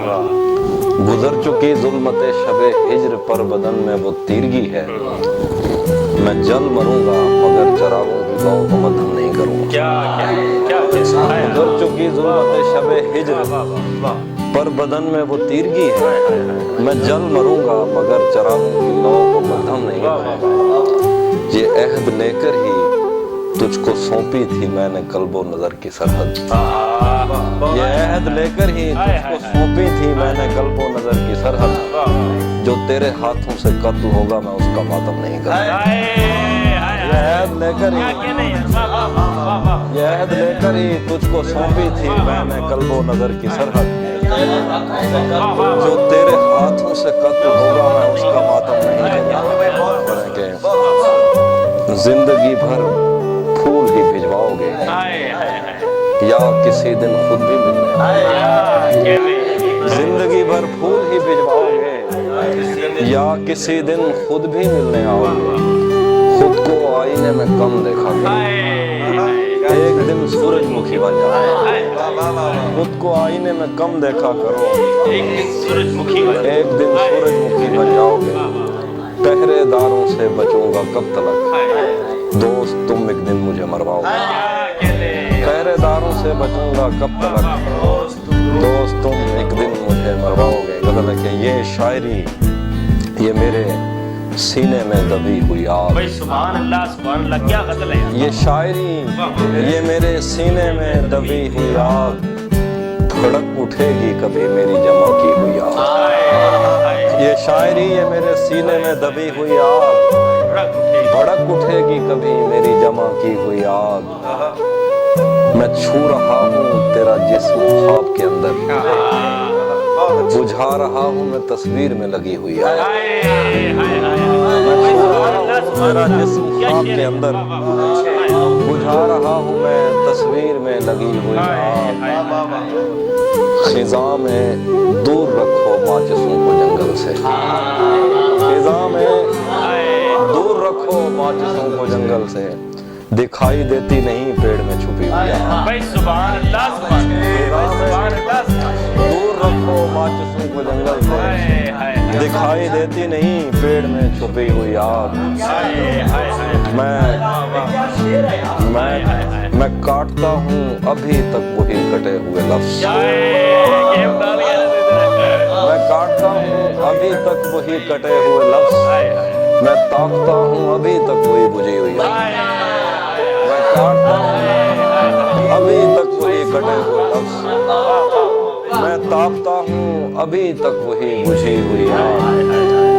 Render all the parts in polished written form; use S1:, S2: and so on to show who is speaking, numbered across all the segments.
S1: गुजर चुकी जुल्मते शबे हिज्र पर बदन में वो तीरगी है। मैं जल मरूंगा मगर चरागों की गौ को मध्यम नहीं करूंगा।
S2: क्या
S1: गुजर चुकी जुल्मते शबे हिज्र पर बदन में वो तीरगी है। मैं जल मरूंगा मगर चरागों की गौ को मध्यम नहीं करूंगा। ये अहद लेकर ही तुझको सौंपी थी मैंने कल्बो नजर की सरहद। ये अहद लेकर ही तुझको सौंपी थी मैंने कल्बो नजर की सरहद। जो तेरे हाथों से कत्ल होगा मैं उसका मातम नहीं करूंगा। ये अहद लेकर ही तुझको सौंपी थी मैंने कल्बो नजर की सरहद। जो तेरे हाथों से कत्ल होगा मैं उसका मातम नहीं करूंगा। जिंदगी भर फूल ही भिजवाओगे या किसी दिन खुद भी मिलने आओगे। जिंदगी भर फूल ही भिजवाओगे या किसी दिन खुद भी मिलने आओगे। खुद को आईने में कम देखा करो, एक दिन सूरजमुखी बन जाओगे। खुद को आईने में कम देखा करो, एक दिन सूरजमुखी बन जाओगे। पहरेदारों से बचूंगा कब तलक, दोस्त तुम एक दिन मुझे मरवाओगे। पहरेदारों से बचूंगा कब तलक, दोस्त तुम एक दिन मुझे मरवाओगे। गजल है कि ये शायरी ये मेरे सीने में दबी हुई आग।
S2: सुभान अल्लाह क्या गजल है।
S1: ये शायरी ये मेरे सीने में दबी हुई आग, भड़क उठेगी कभी मेरी जमा की हुई आग। ये शायरी ये मेरे सीने में दबी हुई आग, भड़क उठेगी कभी मेरी जमा की हुई आग। मैं छू रहा हूँ तेरा जिस्म ख्वाब के अंदर, बुझा रहा हूँ मैं तस्वीर में लगी हुई आग। मैं छू रहा हूँ तेरा जिस्म ख्वाब के अंदर, बुझा रहा हूँ मैं तस्वीर में लगी हुई आग। खिजा में दूर रखो माचिसों को जंगल से, खिजा में दूर रखो माचिसों को जंगल से। दिखाई देती नहीं पेड़ में छुपी हुई आग। दूर रखो माचिसों को जंगल से, दिखाई देती नहीं पेड़ में छुपी हुई आग। मैं काटता हूँ अभी तक वही कटे हुए लफ्ज़। मैं काटता हूँ अभी तक वही कटे हुए लफ्ज़। मैं ताकता हूँ अभी तक वही बुझी हुई आग। मैं काटता हूँ अभी तक वही कटे हुए लफ्ज़। मैं ताकता हूँ अभी तक वही बुझी हुई आग।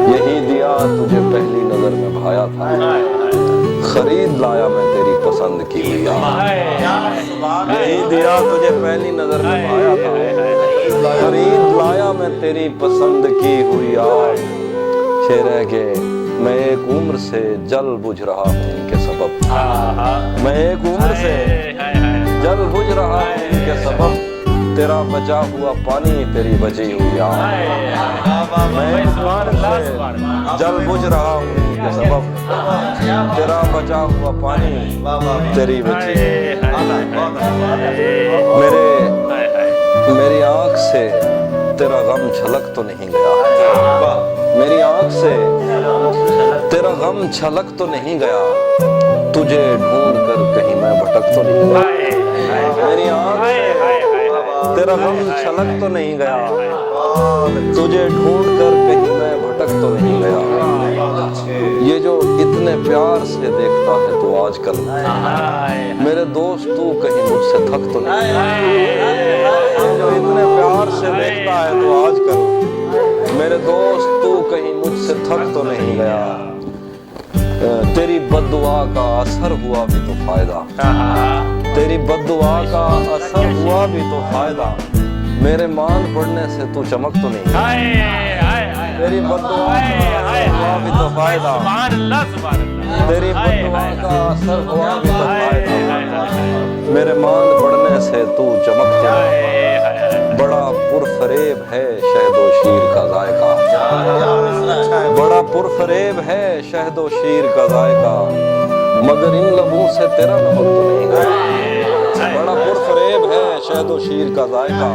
S1: यही दिया तुझे पहली नजर में भाया था, खरीद लाया मैं तेरी पसंद की हुई आग। यही दिया तुझे पहली नजर में भाया था, खरीद लाया मैं तेरी पसंद की हुई आग। शेर है कि मैं एक उम्र से जल बुझ रहा हूँ इनके सबब, मैं एक उम्र से जल बुझ रहा हूँ इनके सबब। तेरा बचा हुआ पानी तेरी बची हुई आग। मैं एक उम्र से जल बुझ रहा हूँ इनके सबब, तेरा बचा हुआ पानी तेरी बची। मेरी आँख से तेरा गम छलक तो नहीं गया, मेरी आँख से तेरा गम छलक तो नहीं गया। तुझे ढूंढ कर कहीं मैं भटक तो नहीं गया। मेरी आँख से तेरा गम छलक तो नहीं गया, तुझे ढूंढ कर कहीं मैं भटक तो नहीं गया। ये जो इतने प्यार से देखता है तो आजकल, मेरे दोस्त तू कहीं मुझसे थक तो नहीं गया। जो इतने प्यार से देखता है तो आजकल, मेरे दोस्त तू कहीं मुझसे थक तो नहीं गया। तेरी बद्दुआ का असर हुआ भी तो फायदा, तेरी बद्दुआ का असर हुआ भी तो फायदा। मेरे मान पड़ने से तू चमक तो नहीं, तेरी बद्दुआ का असर हुआ भी तो फायदा। तेरी बद्दुआ का असर हुआ भी तो फायदा। मेरे मान पड़ने से तू चमक तो नहीं। बड़ा पुरफरेब है शहदो शीर का जायका, बड़ा पुरफरेब है शहदो शीर का जायका। मगर इन लबों से तेरा नमक तो नहीं गया। बड़ा पुरफरेब है शहद व शीर का जायका,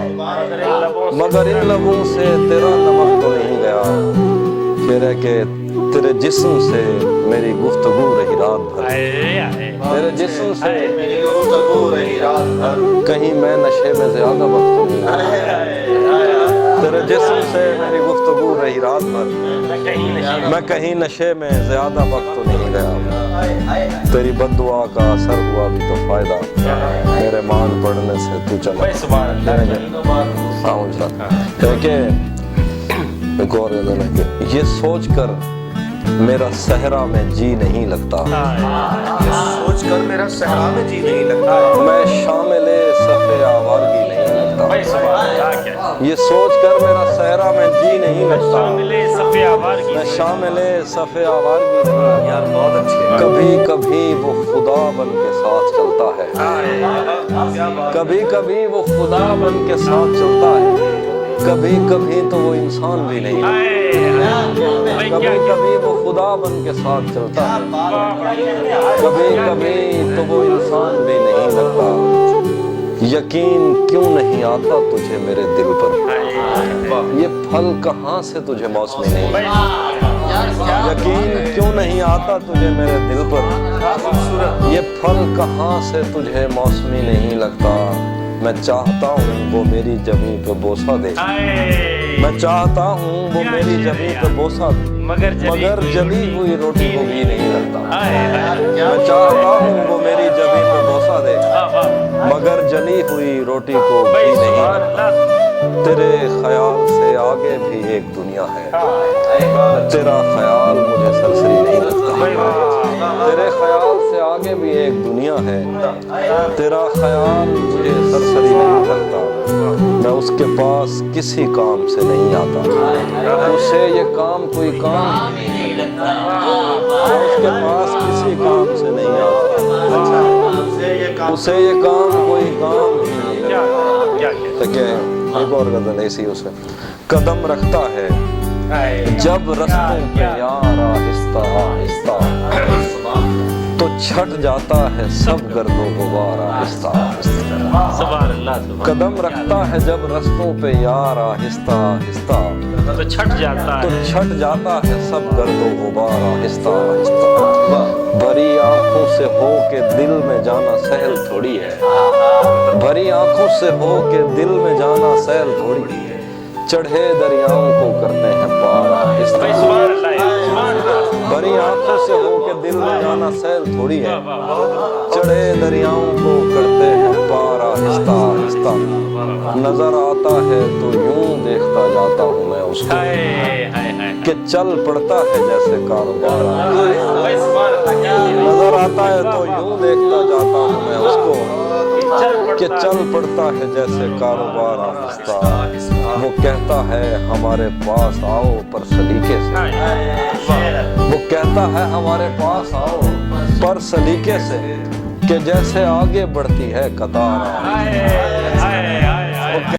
S1: मगर इन लबों से तेरा नमक तो नहीं गया। फिर है कि तेरे जिस्म से मेरी गुफ्तगू रही रात भर, तेरे जिस्म से मेरी गुफ्तगू रही रात भर, कहीं मैं नशे में ज्यादा वक्त तो नहीं गया। तेरे जिस्म से मेरी गुफ्तगू रही रात भर, मैं कहीं नशे में ज्यादा वक्त तो नहीं गया। तेरी बद्दुआ का असर हुआ भी तो फायदा, मेरे मान पड़ने से तू चला। ये सोच कर मेरा सहरा में जी नहीं लगता,
S3: ये सोच कर मेरा सहरा में जी नहीं लगता,
S1: मैं शामिले सफ़े आवारगी नहीं लगता। ये सोच कर मेरा सहरा में जी नहीं लगता, मैं शामिले सफ़े आवारगी नहीं।
S3: यार बहुत अच्छे।
S1: कभी कभी वो खुदा बन के साथ चलता है, कभी कभी वो खुदा बन के साथ चलता है, कभी कभी तो वो इंसान भी नहीं, कभी कभी वो खुदा बन के साथ चलता है, कभी कभी तो वो इंसान भी नहीं लगता। यकीन क्यों नहीं आता तुझे मेरे दिल पर, ये फल कहाँ से तुझे मौसमी नहीं। यकीन क्यों नहीं आता तुझे मेरे दिल पर, ये फल कहाँ से तुझे मौसमी नहीं लगता। मैं चाहता हूँ वो मेरी जमीन पे बोसा दे, मैं चाहता हूँ वो मेरी जमीन पे बोसा दे, मगर जली हुई रोटी को भी नहीं लगता। मैं चाहता हूँ वो मेरी जमीन पे बोसा दे, मगर जली हुई रोटी को भी नहीं लगता। तेरे ख्याल से आगे भी एक दुनिया है, तेरा ख्याल मुझे सरसरी नहीं लगता। तेरे ख्याल से आगे भी एक दुनिया है, तेरा ख्याल मुझे सरसरी नहीं लगता। मैं उसके पास किसी काम से नहीं आता, उसे ये काम कोई काम नहीं लगता। मैं उसके पास किसी काम से नहीं आता, उसे ये काम कोई काम ही नहीं लगता। एक और गजल ऐसी उसे, कदम रखता है जब रस्तों पे यार आहिस्ता आहिस्ता, तो छट जाता है सब गर्दो गुबार आहिस्ता आहिस्ता। कदम रखता है जब रस्तों पे यार आहिस्ता आहिस्ता,
S2: तो छट जाता
S1: है सब गर्दो गुबार आहिस्ता आहिस्ता। भरी आंखों से हो के दिल में जाना सहल थोड़ी है, भरी आंखों से हो के दिल में जाना सहल थोड़ी है। चढ़े दरियाओं को करते हैं पार आहिस्ता, भरी आंखों से हो के दिल में जाना सहल थोड़ी है। चढ़े दरियाओं को करते हैं पार आहिस्ता आहिस्ता। नजर आता है तो यूं देखता जाता हूँ मैं उसको, कि चल पड़ता है जैसे कारोबार। नजर आता है तो यूं देखता जाता हूँ मैं उसको, कि चल पड़ता है जैसे कारोबार आहिस्ता। वो कहता है हमारे पास आओ पर सलीके से, वो कहता है हमारे पास आओ पर सलीके से, कि जैसे आगे बढ़ती है कतार।